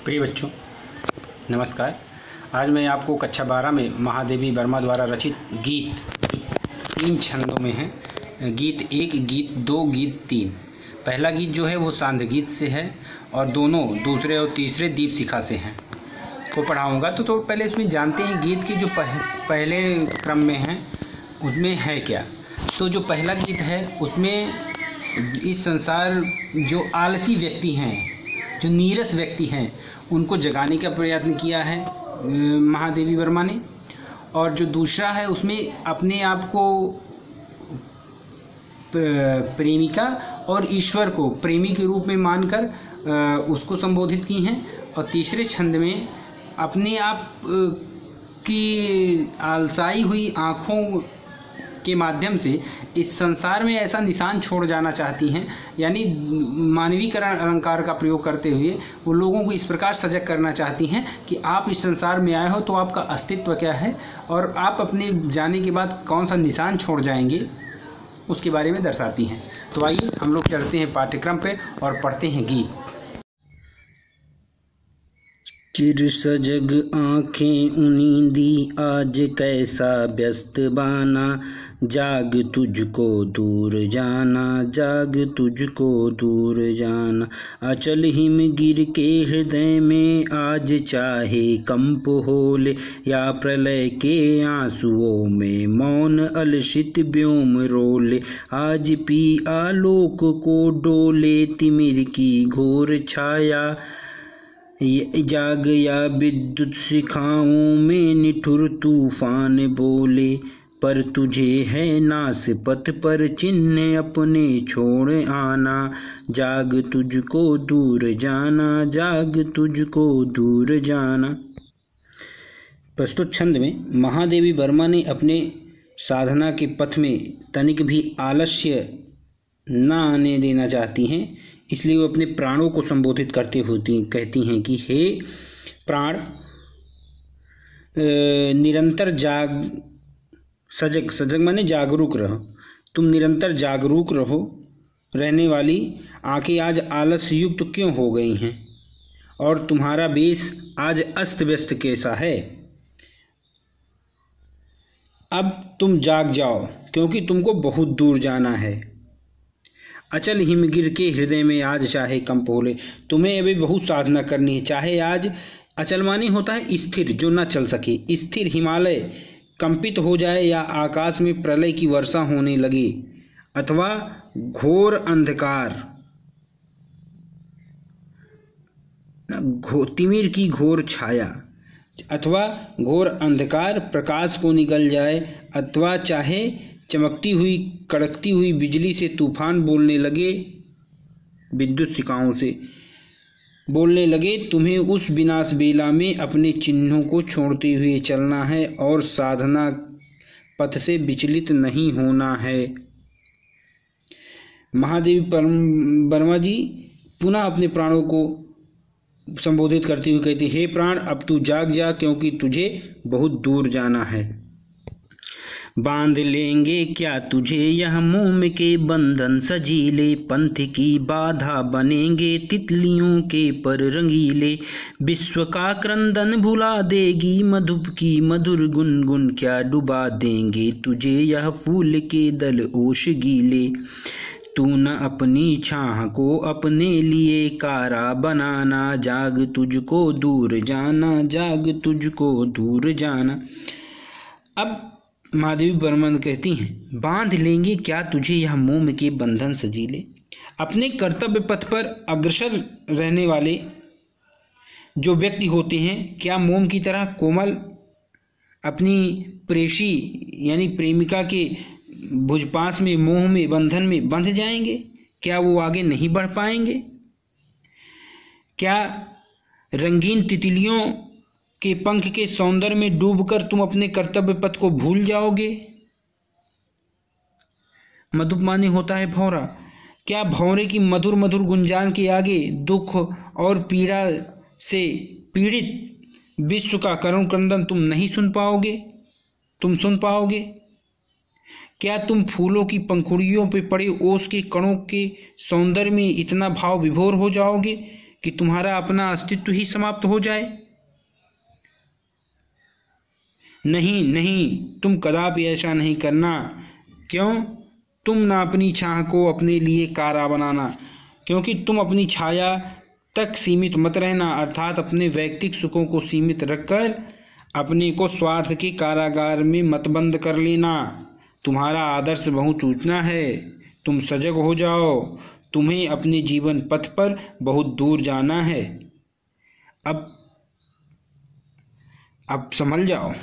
प्रिय बच्चों, नमस्कार। आज मैं आपको कक्षा 12 में महादेवी वर्मा द्वारा रचित गीत 3 छंदों में है। गीत 1, गीत 2, गीत 3। पहला गीत जो है वो सांध्य गीत से है और दोनों दूसरे और तीसरे दीपशिखा से हैं को पढ़ाऊँगा। तो पहले इसमें जानते हैं गीत की जो पहले क्रम में है उसमें है क्या। तो जो पहला गीत है उसमें इस संसार जो आलसी व्यक्ति हैं, जो नीरस व्यक्ति हैं, उनको जगाने का प्रयत्न किया है महादेवी वर्मा ने। और जो दूसरा है उसमें अपने आप को प्रेमिका और ईश्वर को प्रेमी के रूप में मानकर उसको संबोधित की हैं। और तीसरे छंद में अपने आप की आलसाई हुई आँखों के माध्यम से इस संसार में ऐसा निशान छोड़ जाना चाहती हैं, यानी मानवीकरण अलंकार का प्रयोग करते हुए वो लोगों को इस प्रकार सजग करना चाहती हैं कि आप इस संसार में आए हो तो आपका अस्तित्व क्या है और आप अपने जाने के बाद कौन सा निशान छोड़ जाएंगे, उसके बारे में दर्शाती हैं। तो आइए हम लोग चलते हैं पाठ्यक्रम पे और पढ़ते हैं गीत। चिर सजग आँखें उनींदी आज कैसा व्यस्त बाना, जाग तुझको दूर जाना, जाग तुझको दूर जाना। अचल हिम गिर के हृदय में आज चाहे कंप होले, या प्रलय के आंसुओं में मौन अलसित व्योम रोले। आज पी आलोक को डोले तिमिर की घोर छाया, जाग या विद्युत शिखाओं में निठुर तूफान बोले। पर तुझे है नास पथ पर चिन्ह अपने छोड़ आना, जाग तुझको दूर जाना, जाग तुझको दूर जाना। प्रस्तुत छंद में महादेवी वर्मा ने अपने साधना के पथ में तनिक भी आलस्य न आने देना चाहती हैं, इसलिए वो अपने प्राणों को संबोधित करते होती कहती हैं कि हे प्राण, निरंतर सजग माने जागरूक रहो। तुम निरंतर जागरूक रहने वाली आंखें आज आलस युक्त क्यों हो गई हैं और तुम्हारा वेश आज अस्त व्यस्त कैसा है। अब तुम जाग जाओ क्योंकि तुमको बहुत दूर जाना है। अचल हिमगिर के हृदय में आज चाहे कंप होले, तुम्हें अभी बहुत साधना करनी है। चाहे आज अचल माने होता है स्थिर, जो न चल सके। स्थिर हिमालय कंपित हो जाए या आकाश में प्रलय की वर्षा होने लगे, अथवा घोर अंधकार तिमिर की घोर छाया, अथवा घोर अंधकार प्रकाश को निगल जाए, अथवा चाहे चमकती हुई कड़कती हुई बिजली से तूफान बोलने लगे, विद्युत शिखाओं से बोलने लगे। तुम्हें उस विनाश बेला में अपने चिन्हों को छोड़ते हुए चलना है और साधना पथ से विचलित नहीं होना है। महादेवी वर्मा जी पुनः अपने प्राणों को संबोधित करती हुई कहती, हे प्राण, अब तू जाग जा क्योंकि तुझे बहुत दूर जाना है। बांध लेंगे क्या तुझे यह मोम के बंधन सजीले, पंथ की बाधा बनेंगे तितलियों के पर रंगीले। विश्व का क्रंदन भुला देगी मधुप की मधुर गुनगुन, क्या डुबा देंगे तुझे यह फूल के दल ओश गीले। तू न अपनी छाह को अपने लिए कारा बनाना, जाग तुझको दूर जाना, जाग तुझको दूर जाना। अब महादेवी वर्मा कहती हैं, बांध लेंगे क्या तुझे यह मोम के बंधन सजीले। अपने कर्तव्य पथ पर अग्रसर रहने वाले जो व्यक्ति होते हैं, क्या मोम की तरह कोमल अपनी प्रेषी यानी प्रेमिका के भुजपास में मोह में बंधन में बंध जाएंगे? क्या वो आगे नहीं बढ़ पाएंगे? क्या रंगीन तितलियों के पंख के सौंदर्य में डूबकर तुम अपने कर्तव्य पथ को भूल जाओगे? मधुप माने होता है भौरा। क्या भौरे की मधुर मधुर गुंजान के आगे दुख और पीड़ा से पीड़ित विश्व का करुण क्रंदन तुम नहीं सुन पाओगे? तुम सुन पाओगे? क्या तुम फूलों की पंखुड़ियों पे पड़े ओस के कणों के सौंदर्य में इतना भाव विभोर हो जाओगे कि तुम्हारा अपना अस्तित्व ही समाप्त हो जाए? नहीं नहीं, तुम कदापि ऐसा नहीं करना। क्यों? तुम ना अपनी छाया को अपने लिए कारा बनाना, क्योंकि तुम अपनी छाया तक सीमित मत रहना, अर्थात अपने वैयक्तिक सुखों को सीमित रखकर अपने को स्वार्थ के कारागार में मत बंद कर लेना। तुम्हारा आदर्श बहुत ऊंचा है, तुम सजग हो जाओ, तुम्हें अपने जीवन पथ पर बहुत दूर जाना है। अब संभल जाओ।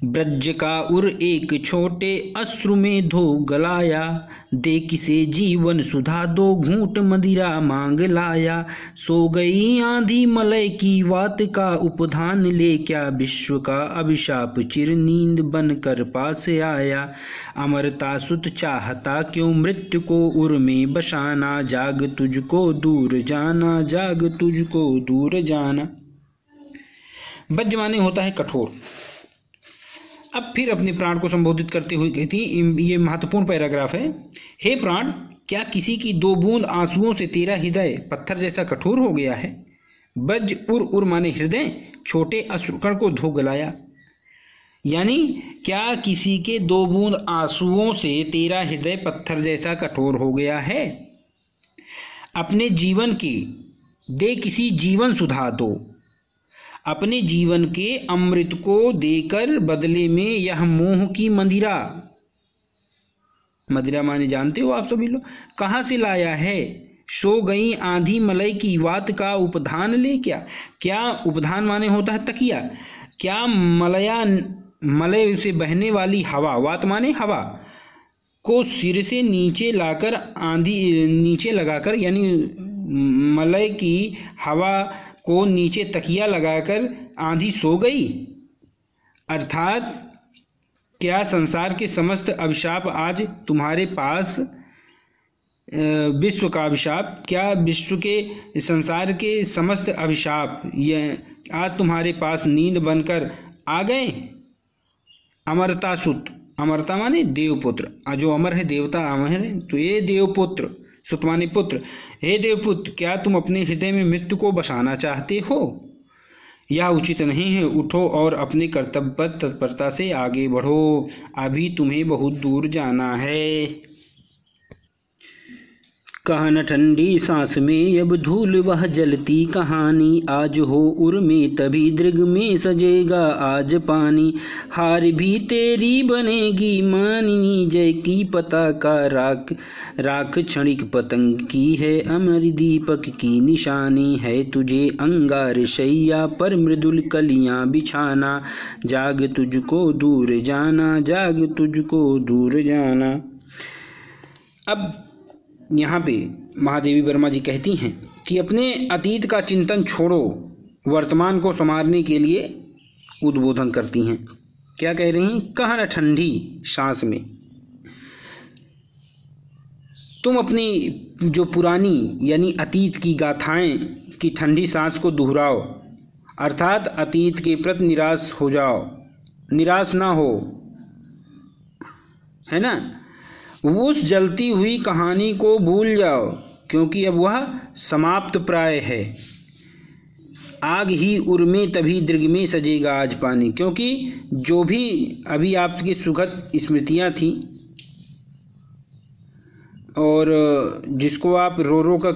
ब्रज का उर एक छोटे अश्रु में धो गलाया, दे किसे जीवन सुधा दो घूंट मदिरा मांग लाया। सो गई आंधी मलय की वात का उपधान ले, क्या विश्व का अभिशाप चिर नींद बनकर पास आया। अमरता सुत चाहता क्यों मृत्यु को उर में बसाना, जाग तुझको दूर जाना, जाग तुझको दूर जाना। ब्रज माने होता है कठोर। अब फिर अपने प्राण को संबोधित करते हुए कहती, ये महत्वपूर्ण पैराग्राफ है। हे प्राण, क्या किसी की 2 बूंद आंसुओं से तेरा हृदय पत्थर जैसा कठोर हो गया है? ब्रज उर माने हृदय, छोटे अश्रुकण को धो गलाया, यानी क्या किसी के 2 बूंद आंसुओं से तेरा हृदय पत्थर जैसा कठोर हो गया है? अपने जीवन की दे किसी जीवन सुधा दो, अपने जीवन के अमृत को देकर बदले में यह मोह की मदिरा, मदिरा माने जानते हो आप सभी लोग, कहाँ से लाया है? सो गई आंधी मलय की वात का उपधान ले, क्या उपधान माने होता है तकिया। क्या मलय से बहने वाली हवा, वात माने हवा, को सिर से नीचे लाकर आंधी नीचे लगाकर, यानी मलय की हवा को नीचे तकिया लगाकर आंधी सो गई? अर्थात क्या संसार के समस्त अभिशाप आज तुम्हारे पास, विश्व का अभिशाप, क्या विश्व के संसार के समस्त अभिशाप ये आज तुम्हारे पास नींद बनकर आ गए? अमरता सुत, अमरता माने देवपुत्र, जो अमर है देवता अमर है, तो ये देवपुत्र, सुत माने पुत्र। हे देवपुत्र, क्या तुम अपने हृदय में मृत्यु को बसाना चाहते हो? यह उचित नहीं है। उठो और अपने कर्तव्य पर तत्परता से आगे बढ़ो, अभी तुम्हें बहुत दूर जाना है। कहन ठंडी सांस में अब धूल वह जलती कहानी, आज हो उर में तभी दृग में सजेगा आज पानी। हार भी तेरी बनेगी मानिनी, जय की पताका राख राख क्षणिक पतंग की है, अमर दीपक की निशानी है तुझे अंगार शैया पर मृदुल कलियां बिछाना। जाग तुझको दूर जाना, जाग तुझको दूर जाना। अब यहाँ पे महादेवी वर्मा जी कहती हैं कि अपने अतीत का चिंतन छोड़ो, वर्तमान को संवारने के लिए उद्बोधन करती हैं। क्या कह रही हैं? कहना ठंडी सांस में तुम अपनी जो पुरानी यानी अतीत की गाथाएं की ठंडी सांस को दोहराओ, अर्थात अतीत के प्रति निराश हो जाओ, निराश ना हो, है ना। उस जलती हुई कहानी को भूल जाओ, क्योंकि अब वह समाप्त प्राय है। आग ही उर में तभी दृग में सजेगा आज पानी, क्योंकि जो भी अभी आपकी सुखद स्मृतियां थी और जिसको आप रो रो कर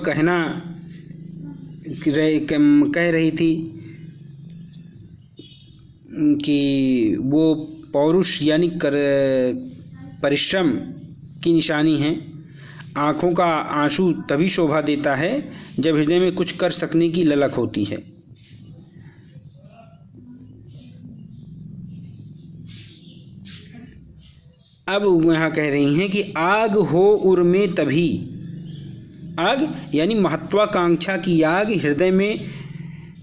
कह रही थी कि वो पौरुष यानी परिश्रम की निशानी है। आँखों का आंसू तभी शोभा देता है जब हृदय में कुछ कर सकने की ललक होती है। अब यहाँ कह रही हैं कि आग हो उर में तभी, आग यानी महत्वाकांक्षा की आग हृदय में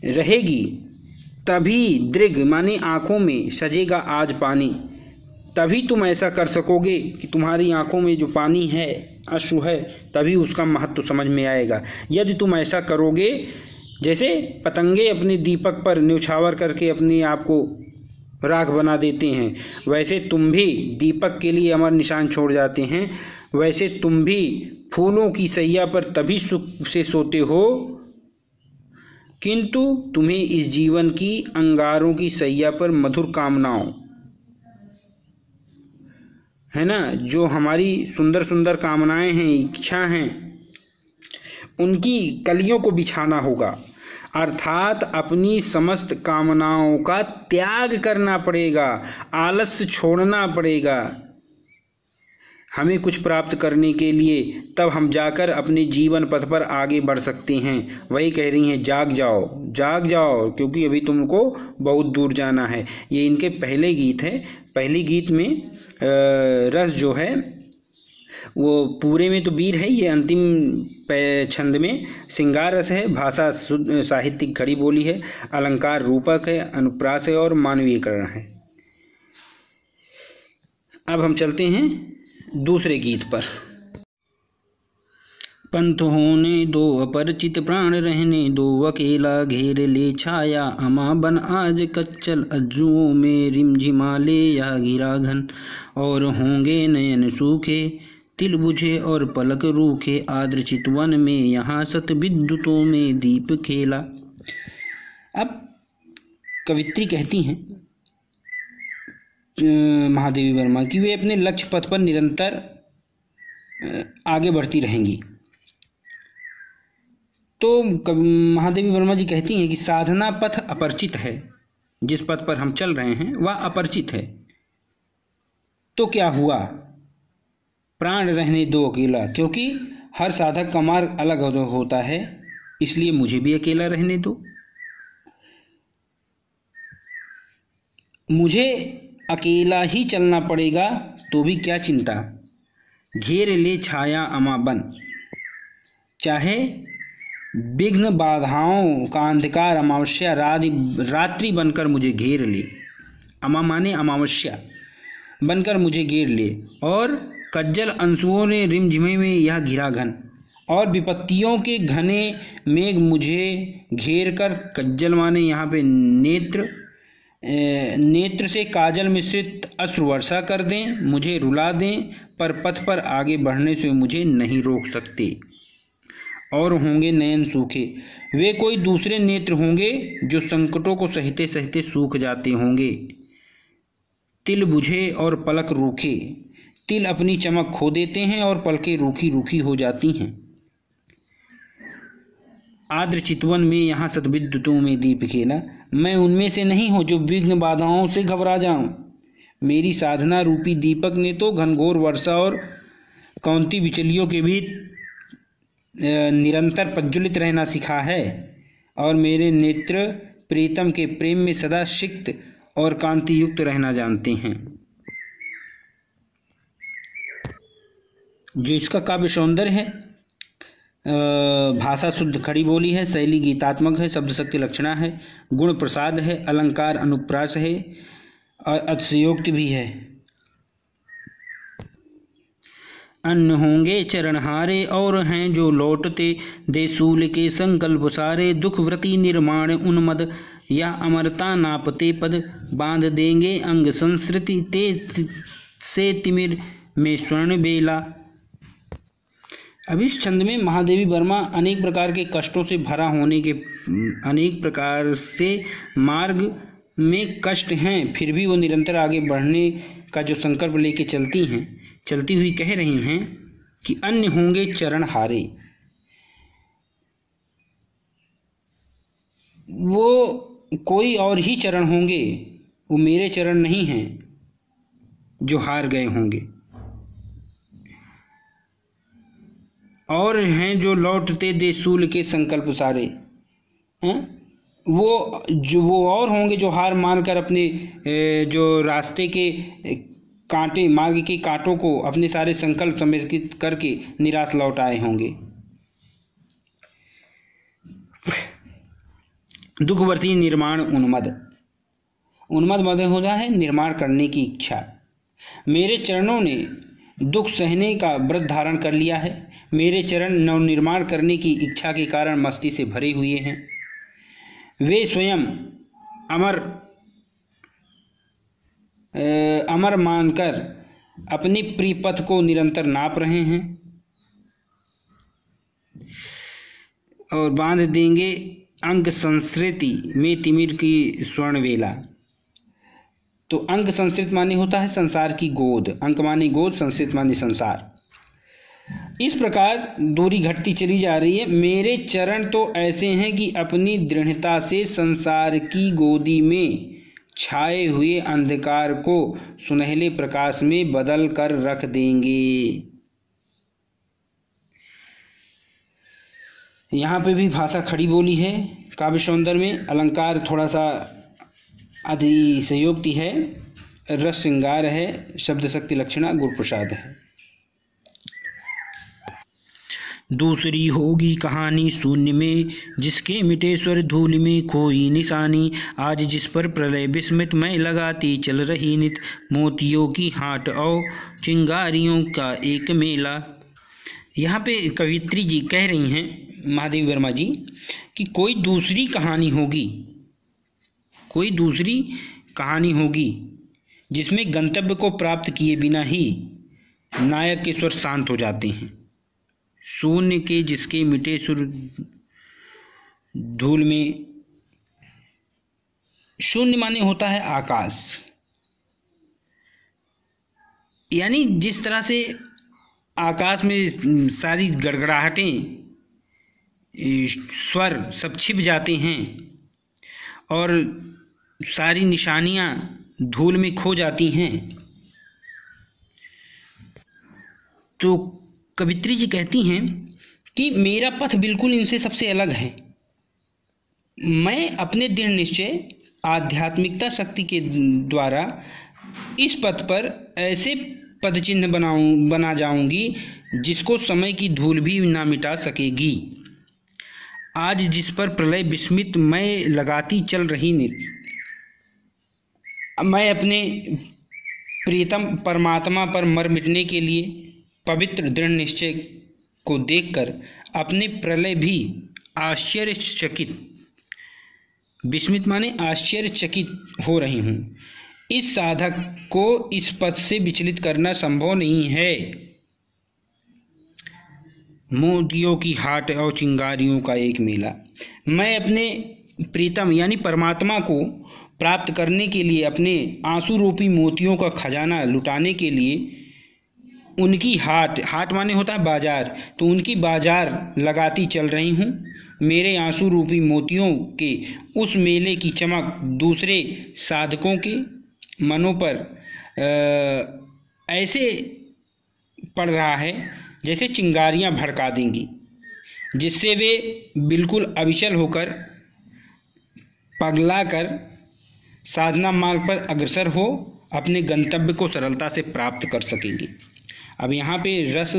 रहेगी, तभी दृग माने आँखों में सजेगा आज पानी। तभी तुम ऐसा कर सकोगे कि तुम्हारी आंखों में जो पानी है, अश्रु है, तभी उसका महत्व समझ में आएगा। यदि तुम ऐसा करोगे, जैसे पतंगे अपने दीपक पर न्यौछावर करके अपने आप को राख बना देते हैं, वैसे तुम भी दीपक के लिए अमर निशान छोड़ जाते हैं। वैसे तुम भी फूलों की सैया पर तभी सुख से सोते हो, किंतु तुम्हें इस जीवन की अंगारों की सैया पर मधुर कामनाओं, है ना, जो हमारी सुंदर सुंदर कामनाएं हैं, इच्छा हैं, उनकी कलियों को बिछाना होगा। अर्थात अपनी समस्त कामनाओं का त्याग करना पड़ेगा, आलस्य छोड़ना पड़ेगा हमें कुछ प्राप्त करने के लिए। तब हम जाकर अपने जीवन पथ पर आगे बढ़ सकते हैं। वही कह रही हैं, जाग जाओ जाग जाओ, क्योंकि अभी तुमको बहुत दूर जाना है। ये इनके पहले गीत है। पहली गीत में रस जो है वो पूरे में तो वीर है, ये अंतिम छंद में श्रृंगार रस है। भाषा साहित्यिक खड़ी बोली है, अलंकार रूपक है, अनुप्रास है और मानवीयकरण है। अब हम चलते हैं दूसरे गीत पर। पंथ होने दो अपरिचित प्राण रहने दो, अकेला घेर ले छाया अमा बन आज कच्चल अज्जुओं में रिमझिमा ले या गिरा घन। और होंगे नयन सूखे तिल बुझे और पलक रूखे, आद्र चितवन में यहाँ सत विद्युतों में दीप खेला। अब कवित्री कहती हैं महादेवी वर्मा कि वे अपने लक्ष्य पथ पर निरंतर आगे बढ़ती रहेंगी। तो महादेवी वर्मा जी कहती हैं कि साधना पथ अपरिचित है, जिस पथ पर हम चल रहे हैं वह अपरिचित है। तो क्या हुआ, प्राण रहने दो अकेला, क्योंकि हर साधक का मार्ग अलग होता है, इसलिए मुझे भी अकेला रहने दो। मुझे अकेला ही चलना पड़ेगा, तो भी क्या चिंता। घेर ले छाया अमा बन, चाहे विघ्न बाधाओं का अंधकार अमावस्या रात्रि बनकर मुझे घेर ले। अमा माने अमावस्या बनकर मुझे घेर ले, और कज्जल अंशुओं ने रिमझिमे में यह घिरा घन, और विपत्तियों के घने मेघ मुझे घेर कर, कज्जल माने यहाँ पे नेत्र से काजल मिश्रित अश्रु वर्षा कर दें, मुझे रुला दें, पर पथ पर आगे बढ़ने से मुझे नहीं रोक सकते। और होंगे नयन सूखे, वे कोई दूसरे नेत्र होंगे जो संकटों को सहते सहते सूख जाते होंगे। तिल बुझे और पलक रूखे, तिल अपनी चमक खो देते हैं और पलकें रूखी रूखी हो जाती हैं। आद्र चितवन में यहाँ सतविद्युतों में दीप खेला, मैं उनमें से नहीं हूँ जो विघ्न बाधाओं से घबरा जाऊं। मेरी साधना रूपी दीपक ने तो घनघोर वर्षा और कौंती बिचलियों के भी निरंतर प्रज्वलित रहना सिखा है, और मेरे नेत्र प्रीतम के प्रेम में सदा सिक्त और कांति युक्त रहना जानते हैं। जो इसका काव्य सौंदर्य है, भाषा शुद्ध खड़ी बोली है, शैली गीतात्मक है, शब्द शक्ति लक्षणा है, गुण प्रसाद है, अलंकार अनुप्रास है और अतिशयोक्ति भी है। अन्न होंगे चरणहारे और हैं जो लौटते, दे सूल के संकल्प सारे, दुख व्रति निर्माण उन्मद, या अमरता नापते पद, बांध देंगे अंग संस्कृति ते से तिमिर में स्वर्ण बेला। अब इस छंद में महादेवी वर्मा अनेक प्रकार के कष्टों से भरा होने के, अनेक प्रकार से मार्ग में कष्ट हैं, फिर भी वो निरंतर आगे बढ़ने का जो संकल्प लेके चलती हुई कह रही हैं कि अन्य होंगे चरण हारे। वो कोई और ही चरण होंगे, वो मेरे चरण नहीं हैं जो हार गए होंगे। और हैं जो लौटते दे सूल के संकल्प सारे, हैं वो और होंगे जो हार मानकर अपने जो रास्ते के कांटे, मार्ग के कांटों को अपने सारे संकल्प समर्पित करके निराश लौट आए होंगे। दुखवर्ती निर्माण उन्मद मद होता है निर्माण करने की इच्छा। मेरे चरणों ने दुख सहने का व्रत धारण कर लिया है, मेरे चरण नवनिर्माण करने की इच्छा के कारण मस्ती से भरे हुए हैं। वे स्वयं अमर अमर मानकर अपने प्रियपथ को निरंतर नाप रहे हैं और बांध देंगे अंक संस्कृति में तिमिर की स्वर्ण वेला। तो अंक संस्कृत माने होता है संसार की गोद, अंक माने गोद, संस्कृत माने संसार। इस प्रकार दूरी घटती चली जा रही है। मेरे चरण तो ऐसे हैं कि अपनी दृढ़ता से संसार की गोदी में छाए हुए अंधकार को सुनहले प्रकाश में बदल कर रख देंगे। यहाँ पे भी भाषा खड़ी बोली है। काव्य सौंदर्य में अलंकार थोड़ा सा अतिशयोक्ति है, रस श्रृंगार है, शब्द शक्ति लक्षणा गुरु प्रसाद है। दूसरी होगी कहानी शून्य में, जिसके मिटे स्वर धूल में खोई निशानी। आज जिस पर प्रलय विस्मित मैं लगाती चल रही नित, मोतियों की हाट और चिंगारियों का एक मेला। यहाँ पे कवित्री जी कह रही हैं, महादेवी वर्मा जी, कि कोई दूसरी कहानी होगी, कोई दूसरी कहानी होगी जिसमें गंतव्य को प्राप्त किए बिना ही नायक के स्वर शांत हो जाते हैं। शून्य के जिसके मिटे सुर धूल में, शून्य माने होता है आकाश। यानी जिस तरह से आकाश में सारी गड़गड़ाहटें, स्वर सब छिप जाते हैं और सारी निशानियां धूल में खो जाती हैं, तो कवित्री जी कहती हैं कि मेरा पथ बिल्कुल इनसे सबसे अलग है। मैं अपने दृढ़ निश्चय आध्यात्मिकता शक्ति के द्वारा इस पथ पर ऐसे पदचिन्ह बना जाऊंगी जिसको समय की धूल भी ना मिटा सकेगी। आज जिस पर प्रलय विस्मित मैं लगाती चल रही नित, मैं अपने प्रियतम परमात्मा पर मर मिटने के लिए पवित्र दृढ़ निश्चय को देखकर अपने प्रलय भी आश्चर्यचकित, विस्मित माने आश्चर्यचकित हो रही हूँ। इस साधक को इस पथ से विचलित करना संभव नहीं है। मोतियों की हाट और चिंगारियों का एक मेला। मैं अपने प्रीतम यानी परमात्मा को प्राप्त करने के लिए, अपने आंसू रूपी मोतियों का खजाना लुटाने के लिए उनकी हाट माने होता है बाजार, तो उनकी बाजार लगाती चल रही हूँ। मेरे आंसू रूपी मोतियों के उस मेले की चमक दूसरे साधकों के मनों पर ऐसे पड़ रहा है जैसे चिंगारियाँ भड़का देंगी, जिससे वे बिल्कुल अविचल होकर, पगला कर साधना मार्ग पर अग्रसर हो अपने गंतव्य को सरलता से प्राप्त कर सकेंगे। अब यहाँ पे रस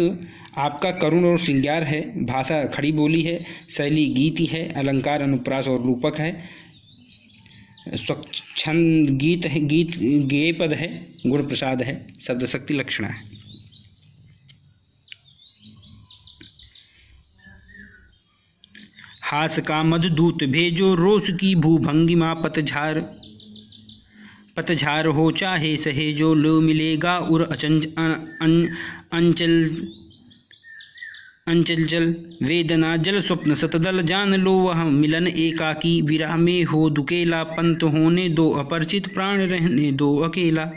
आपका करुण और श्रृंगार है, भाषा खड़ी बोली है, शैली गीति है, अलंकार अनुप्रास और रूपक है, स्वच्छंद गीत है, गीत गेय पद है, गुण प्रसाद है, शब्द शक्ति लक्षणा है। हास का मधुदूत भेजो रोष की भूभंगिमा पतझार हो चाहे सहेजो लो मिलेगा उर अंचल वेदना जल स्वप्न सतदल जान लो वह मिलन एकाकी विरह में हो दुकेला पंत होने दो अपरिचित प्राण रहने दो अकेला।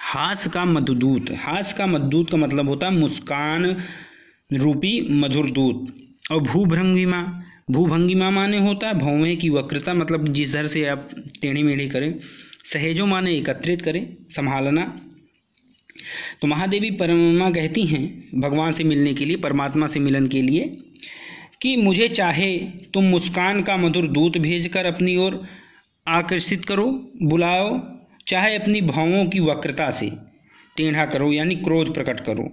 हास का मधुदूत, हास का मधुदूत का मतलब होता है मुस्कान रूपी मधुर दूत। और भूभंगिमा, भूभंगिमा माने होता है भौवें की वक्रता, मतलब जिस तरह से आप टेढ़ी मेढ़ी करें। सहेजो माने एकत्रित करें, संभालना। तो महादेवी परमा कहती हैं भगवान से मिलने के लिए, परमात्मा से मिलन के लिए, कि मुझे चाहे तुम मुस्कान का मधुर दूत भेजकर अपनी ओर आकर्षित करो, बुलाओ, चाहे अपनी भावों की वक्रता से टेढ़ा करो यानी क्रोध प्रकट करो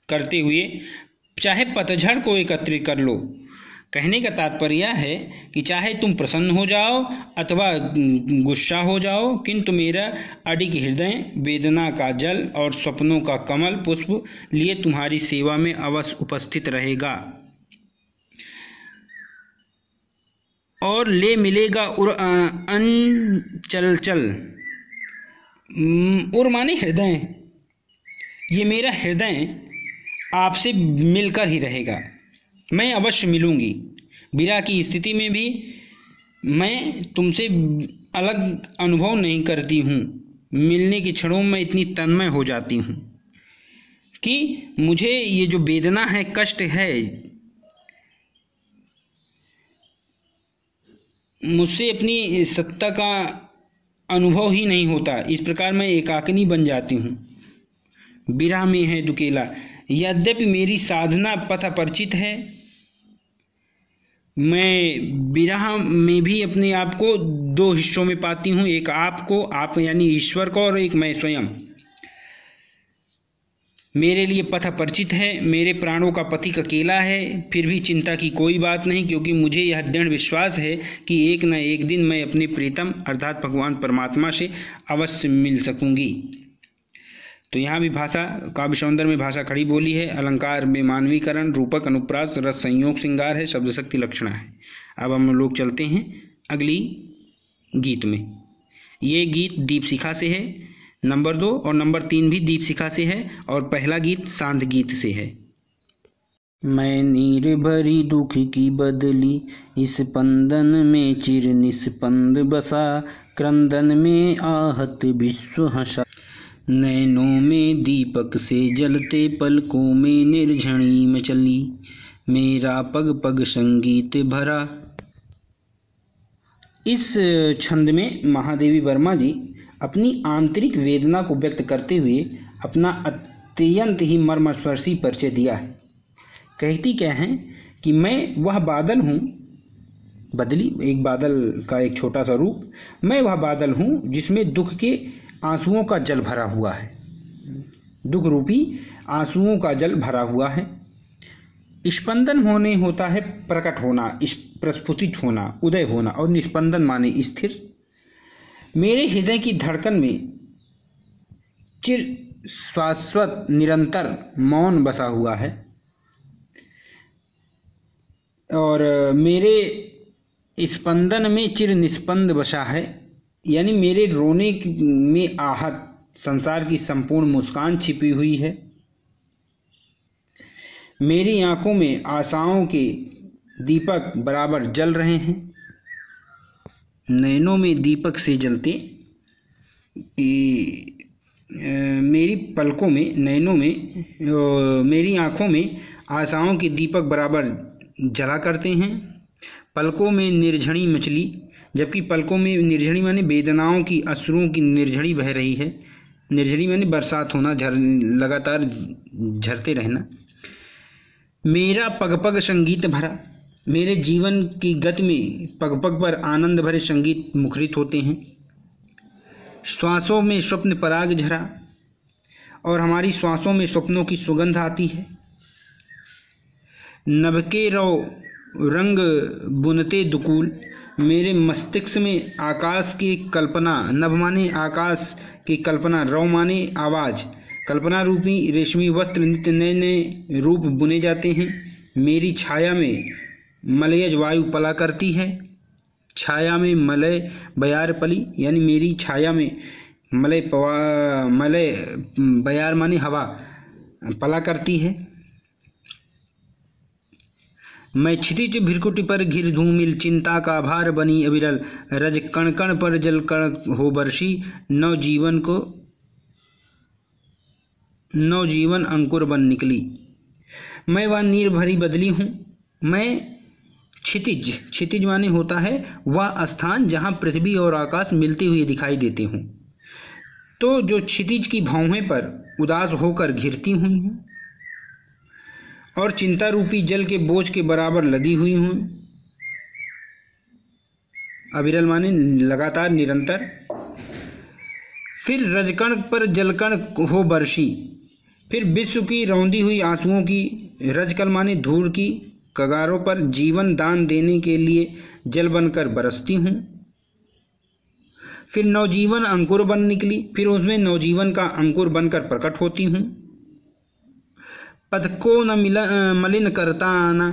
करते हुए, चाहे पतझड़ को एकत्रित कर लो। कहने का तात्पर्य यह है कि चाहे तुम प्रसन्न हो जाओ अथवा गुस्सा हो जाओ, किंतु मेरा अडिग हृदय वेदना का जल और सपनों का कमल पुष्प लिए तुम्हारी सेवा में अवश्य उपस्थित रहेगा और ले मिलेगा उर अंचल उर माने हृदय, ये मेरा हृदय आपसे मिलकर ही रहेगा। मैं अवश्य मिलूंगी। विरह की स्थिति में भी मैं तुमसे अलग अनुभव नहीं करती हूँ। मिलने के क्षणों में इतनी तन्मय हो जाती हूँ कि मुझे ये जो वेदना है, कष्ट है, मुझसे अपनी सत्ता का अनुभव ही नहीं होता। इस प्रकार मैं एकाकिनी बन जाती हूँ। विरह में है दुकेला। यद्यपि मेरी साधना पथ परिचित है, मैं विरह में भी अपने आप को दो हिस्सों में पाती हूँ। एक आपको, आप यानी ईश्वर को, और एक मैं स्वयं। मेरे लिए पथ परिचित है, मेरे प्राणों का पथिक अकेला है। फिर भी चिंता की कोई बात नहीं, क्योंकि मुझे यह दृढ़ विश्वास है कि एक न एक दिन मैं अपने प्रीतम अर्थात भगवान परमात्मा से अवश्य मिल सकूंगी। तो यहाँ भी भाषा, काव्य सौंदर्य में भाषा खड़ी बोली है, अलंकार में मानवीकरण, रूपक अनुप्रास, रस संयोग श्रृंगार है, शब्द शक्ति लक्षणा है। अब हम लोग चलते हैं अगली गीत में। ये गीत दीपशिखा से है, नंबर 2 और नंबर 3 भी दीपशिखा से है, और पहला गीत सांध गीत से है। मैं नीर भरी दुख की बदली, इस स्पंदन में चिर निस्पंद बसा, क्रंदन में आहत विश्व हंसा, नैनों में दीपक से जलते, पलकों में निर्झणी मचली, मेरा पग पग संगीत भरा। इस छंद में महादेवी वर्मा जी अपनी आंतरिक वेदना को व्यक्त करते हुए अपना अत्यंत ही मर्मस्पर्शी परिचय दिया है। कहती क्या है कि मैं वह बादल हूँ, बदली एक बादल का एक छोटा सा रूप, मैं वह बादल हूँ जिसमें दुख के आंसुओं का जल भरा हुआ है। दुख रूपी आंसुओं का जल भरा हुआ है। स्पंदन होने होता है प्रकट होना, प्रस्फुटित होना, उदय होना, और निस्पंदन माने स्थिर। मेरे हृदय की धड़कन में चिर शाश्वत निरंतर मौन बसा हुआ है, और मेरे स्पंदन में चिर निस्पंद बसा है, यानी मेरे रोने में आहत संसार की संपूर्ण मुस्कान छिपी हुई है। मेरी आंखों में आशाओं के दीपक बराबर जल रहे हैं। नैनों में दीपक से जलते, मेरी पलकों में, नैनों में, मेरी आंखों में आशाओं के दीपक बराबर जला करते हैं। पलकों में निर्झणी मचली, जबकि पलकों में निर्झणी माने वेदनाओं की, अश्रुओं की निर्झणी बह रही है। निर्झणी माने बरसात होना, लगातार झरते रहना। मेरा पग पग संगीत भरा, मेरे जीवन की गति में पग पग पर आनंद भरे संगीत मुखरित होते हैं। श्वासों में स्वप्न पराग झरा, और हमारी श्वासों में स्वप्नों की सुगंध आती है। नभ के रौ रंग बुनते दुकूल, मेरे मस्तिष्क में आकाश की कल्पना, नभ माने आकाश की कल्पना, रौ माने आवाज़, कल्पना रूपी रेशमी वस्त्र नित्य नए नए रूप बुने जाते हैं। मेरी छाया में मलयज वायु पला करती है। छाया में मलय बयार पली, यानी मेरी छाया में मलय बयार माने हवा पला करती है। मैं क्षितिज भृकुटि पर घिर धूमिल, चिंता का भार बनी अविरल, रज कण कण पर जल कण हो बरसी, नवजीवन अंकुर बन निकली। मैं वह नीर भरी बदली हूँ। मैं क्षितिज, क्षितिज माने होता है वह स्थान जहाँ पृथ्वी और आकाश मिलते हुए दिखाई देते हों। तो जो क्षितिज की भौहें पर उदास होकर घिरती हुई हूँ, और चिंता रूपी जल के बोझ के बराबर लदी हुई हूँ। अविरल माने लगातार, निरंतर। फिर रजकण पर जलकण हो बरसी, फिर विश्व की रौंदी हुई आंसुओं की, रजकल माने धूल की कगारों पर जीवन दान देने के लिए जल बनकर बरसती हूँ। फिर नवजीवन अंकुर बन निकली, फिर उसमें नवजीवन का अंकुर बनकर प्रकट होती हूँ। पथ को न मलिन करता आना,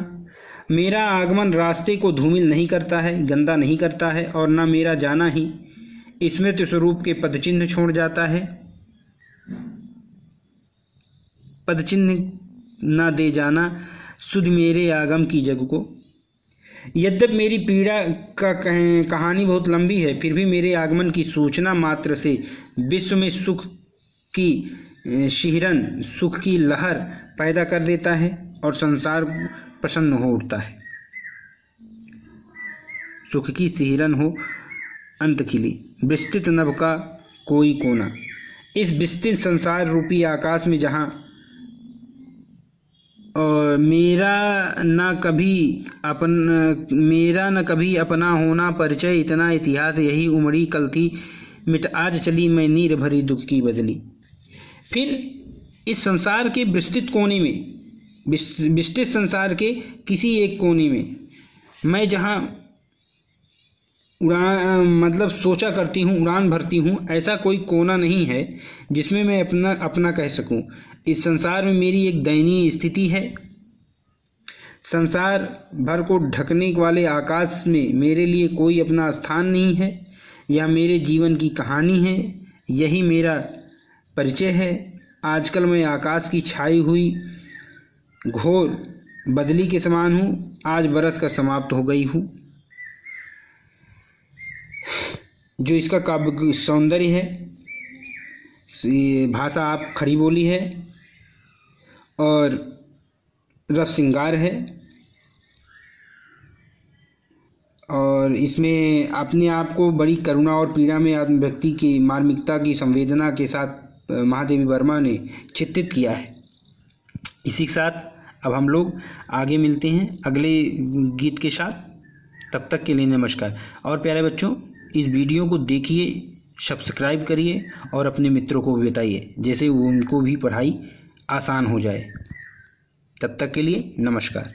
मेरा आगमन रास्ते को धूमिल नहीं करता है, गंदा नहीं करता है, और न मेरा जाना ही स्मृति स्वरूप के पदचिन्ह छोड़ जाता है। पदचिन्ह न दे जाना सुध मेरे आगम की जग को। यद्यप मेरी पीड़ा का कहानी बहुत लंबी है, फिर भी मेरे आगमन की सूचना मात्र से विश्व में सुख की शिहरन, सुख की लहर पैदा कर देता है और संसार प्रसन्न हो उठता है। सुख की शिहरन हो अंत खिली, विस्तृत नभ का कोई कोना। इस विस्तृत संसार रूपी आकाश में जहाँ मेरा न कभी अपना होना परिचय, इतना इतिहास यही उमड़ी कल थी, मिट आज चली मैं नीर भरी दुख की बदली। फिर इस संसार के विस्तृत कोने में, विस्तृत संसार के किसी एक कोने में मैं जहाँ उड़ान सोचा करती हूँ, उड़ान भरती हूँ, ऐसा कोई कोना नहीं है जिसमें मैं अपना कह सकूँ। इस संसार में मेरी एक दयनीय स्थिति है। संसार भर को ढकने वाले आकाश में मेरे लिए कोई अपना स्थान नहीं है। यह मेरे जीवन की कहानी है, यही मेरा परिचय है। आजकल मैं आकाश की छाई हुई घोर बदली के समान हूँ। आज बरस कर समाप्त हो गई हूँ। जो इसका काव्य सौंदर्य है, भाषा आप खड़ी बोली है और रस श्रृंगार है, और इसमें अपने आप को बड़ी करुणा और पीड़ा में व्यक्ति की मार्मिकता की संवेदना के साथ महादेवी वर्मा ने चित्रित किया है। इसी के साथ अब हम लोग आगे मिलते हैं अगले गीत के साथ। तब तक के लिए नमस्कार। और प्यारे बच्चों, इस वीडियो को देखिए, सब्सक्राइब करिए और अपने मित्रों को भी बताइए, जैसे उनको भी पढ़ाई आसान हो जाए। तब तक के लिए नमस्कार।